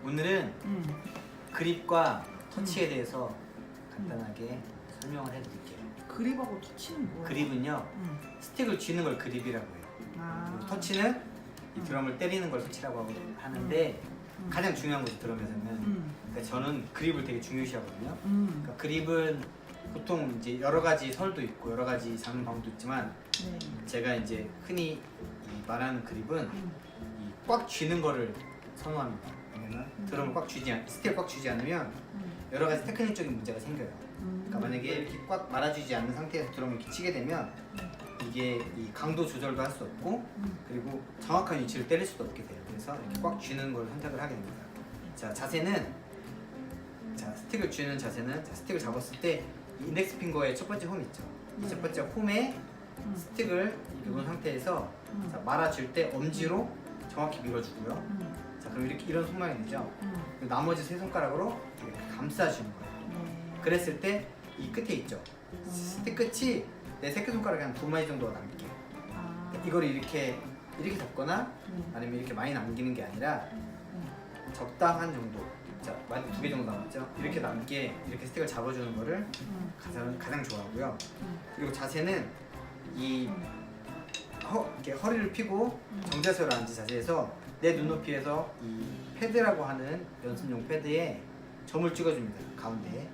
오늘은 그립과 터치에 대해서 간단하게 설명을 해드릴게요. 그립하고 터치는 뭐예요? 그립은요, 스틱을 쥐는 걸 그립이라고 해요. 그리고 터치는 이 드럼을 때리는 걸 터치라고 하는데 가장 중요한 거죠, 드럼에서는. 그러니까 저는 그립을 되게 중요시하거든요. 그러니까 그립은 보통 이제 여러 가지 설도 있고 여러 가지 잡는 방법도 있지만 네. 제가 이제 흔히 말하는 그립은 꽉 쥐는 거를 선호합니다. 왜냐면 드럼을 꽉 쥐지 스틱을 꽉 쥐지 않으면 여러 가지 테크닉적인 문제가 생겨요. 그러니까 만약에 이렇게 꽉 말아주지 않는 상태에서 드럼을 이렇게 치게 되면 이게 이 강도 조절도 할 수 없고 그리고 정확한 위치를 때릴 수도 없게 돼요. 그래서 이렇게 꽉 쥐는 걸 선택을 하게 됩니다. 자, 자세는 스틱을 쥐는 자세는 스틱을 잡았을 때 이 인덱스 핑거의 첫 번째 홈 있죠. 이 첫 번째 홈에 스틱을 이렇게 놓은 상태에서 자, 말아줄 때 엄지로 정확히 밀어주고요. 자, 그럼 이렇게 이런 손 모양이 되죠. 그리고 나머지 세 손가락으로 이렇게 감싸주는 거예요. 그랬을 때 이 끝에 있죠. 스틱 끝이 내 새끼손가락에 한 2마디 정도가 남게. 이걸 이렇게 잡거나 아니면 이렇게 많이 남기는 게 아니라 적당한 정도. 자, 많이 2개 정도 남았죠. 이렇게 남게 이렇게 스틱을 잡아주는 거를 가장 좋아하고요. 그리고 자세는 이렇게 허리를 펴고 정자세로 앉은 자세에서 내 눈높이에서 이 패드라고 하는 연습용 패드에 점을 찍어줍니다. 가운데에.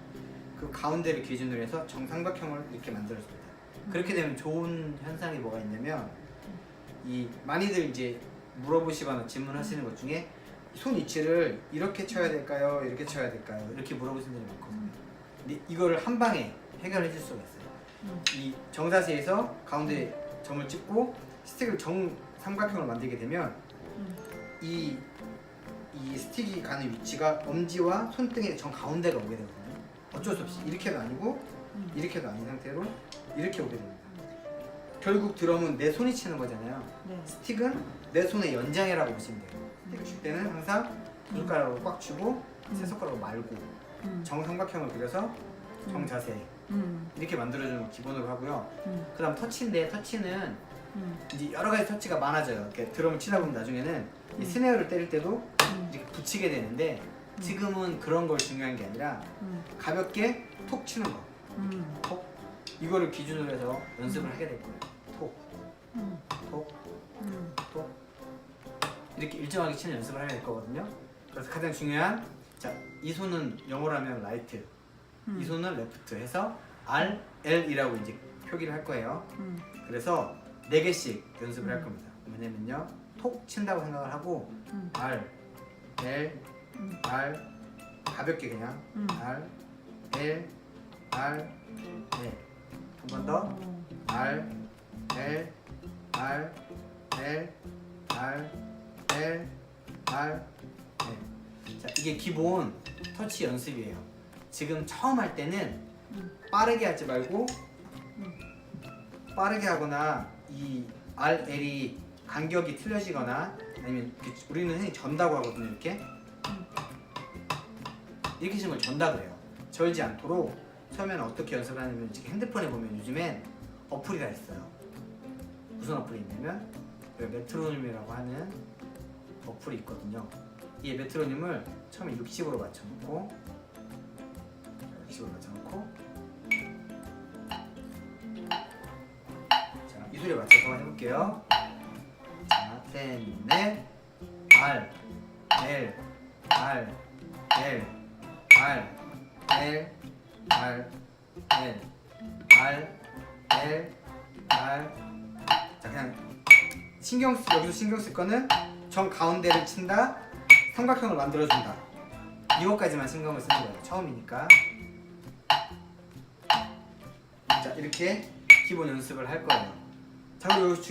그 가운데를 기준으로 해서 정삼각형을 이렇게 만들어줍니다. 그렇게 되면 좋은 현상이 뭐가 있냐면 많이들 이제 물어보시거나 질문하시는 것 중에 손 위치를 이렇게 쳐야 될까요? 이렇게 쳐야 될까요? 이렇게 물어보시는 분들이 많거든요. 근데 이거를 한 방에 해결해 줄 수가 있어요. 이 정자세에서 가운데 점을 찍고 스틱을 정삼각형을 만들게 되면 이 스틱이 가는 위치가 엄지와 손등의 정 가운데가 오게 되거든요. 어쩔 수 없이 이렇게도 아니고 이렇게도 아닌 상태로 이렇게 오게 됩니다. 결국 드럼은 내 손이 치는 거잖아요. 스틱은 내 손의 연장이라고 보시면 돼요. 스틱을 칠 때는 항상 두 손가락으로 꽉 쥐고 세 손가락으로 말고 정삼각형을 그려서 정자세 이렇게 만들어주는 기본으로 하고요. 그 다음 터치인데 터치는 이제 여러 가지 터치가 많아져요. 이렇게 드럼을 치다 보면 나중에는 이 스네어를 때릴 때도 이렇게 붙이게 되는데 지금은 그런 걸 중요한 게 아니라 가볍게 톡 치는 거. 톡. 이거를 기준으로 해서 연습을 하게 될 거예요. 톡, 톡, 톡. 이렇게 일정하게 치는 연습을 하게 될 거거든요. 그래서 가장 중요한 이 손은 영어로 하면 라이트, 이 손은 레프트 해서 R, L이라고 이제 표기를 할 거예요. 그래서 4개씩 연습을 할 겁니다. 왜냐면요, 톡 친다고 생각을 하고 R, L, R 가볍게 그냥 R, L, R, L 한 번 더 R, L, R, L, R, L, R, L. 자, 이게 기본 터치 연습이에요. 지금 처음 할 때는 빠르게 하지 말고 빠르게 하거나 이 R, L이 간격이 틀려지거나 아니면 우리는 흔히 전다고 하거든요. 이렇게 치는 걸 전다 그래요. 절지 않도록 처음에는 어떻게 연습을 하냐면 핸드폰에 보면 요즘엔 어플이 다 있어요. 무슨 어플이 있냐면 메트로놈이라고 하는 어플이 있거든요. 이 메트로놈을 처음에 60으로 맞춰놓고 자, 이 소리에 맞춰서 해볼게요. 자, 셋, 넷 R, L, R, L, R, L, R, L, R, L, R. 자, 그냥 여기서 신경 쓸 거는 정 가운데를 친다, 삼각형을 만들어준다. 이것까지만 신경을 쓰는 거예요. 처음이니까. 자, 이렇게 기본 연습을 할 거예요. 자, 그리고 여기서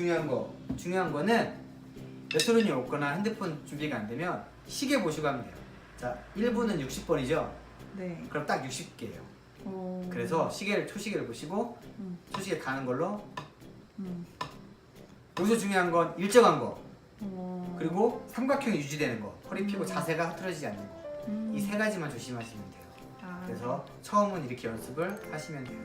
중요한 거는 메트로놈이 없거나 핸드폰 준비가 안 되면 시계 보시고 하면 돼요. 자, 1분은 60번이죠? 네. 그럼 딱 60개예요. 그래서 초시계를 보시고 초시계 가는 걸로 여기서 중요한 건 일정한 거 그리고 삼각형이 유지되는 거, 허리 펴고 자세가 흐트러지지 않는 거, 이 3가지만 조심하시면 돼요. 그래서 처음은 이렇게 연습을 하시면 돼요.